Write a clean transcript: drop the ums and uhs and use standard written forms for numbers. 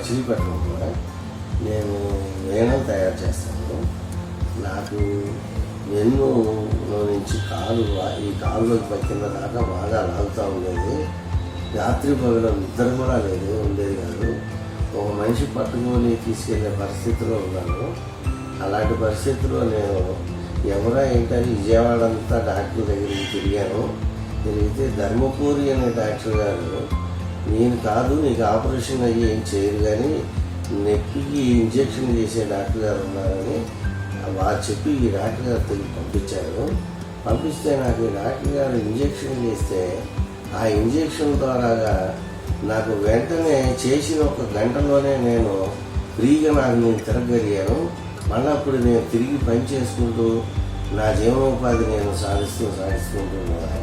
మచిలీపట్నం కూడా నేను వేణం తయారు చేస్తాను. నాకు వెన్నులో నుంచి ఈ కాలులోకి కింద దాకా బాగా లాగుతూ ఉండేది. రాత్రి పగల నిద్ర కూడా ఉండేది కాదు. ఒక మనిషి పట్టుకొని తీసుకెళ్లే పరిస్థితిలో ఉన్నాను. అలాంటి పరిస్థితిలో నేను ఎవరా ఏంటని విజయవాడ అంతా డాక్టర్ దగ్గరికి తిరిగితే ధర్మపూరి అనే డాక్టర్ గారు, నేను కాదు, నీకు ఆపరేషన్ అయ్యి ఏం చేయరు, కానీ నొప్పికి ఇంజెక్షన్ చేసే డాక్టర్ గారు ఉన్నారని వారు చెప్పి ఈ డాక్టర్ గారు తిరిగి పంపిస్తే నాకు ఈ డాక్టర్ గారు ఇంజెక్షన్ చేస్తే ఆ ఇంజెక్షన్ ద్వారా నాకు వెంటనే చేసిన 1 గంటలోనే నేను ఫ్రీగా నేను తిరగలిగాను. మళ్ళీ అప్పుడు నేను తిరిగి పని చేసుకుంటూ నా జీవనోపాధి నేను సాధిస్తుంటున్నాను.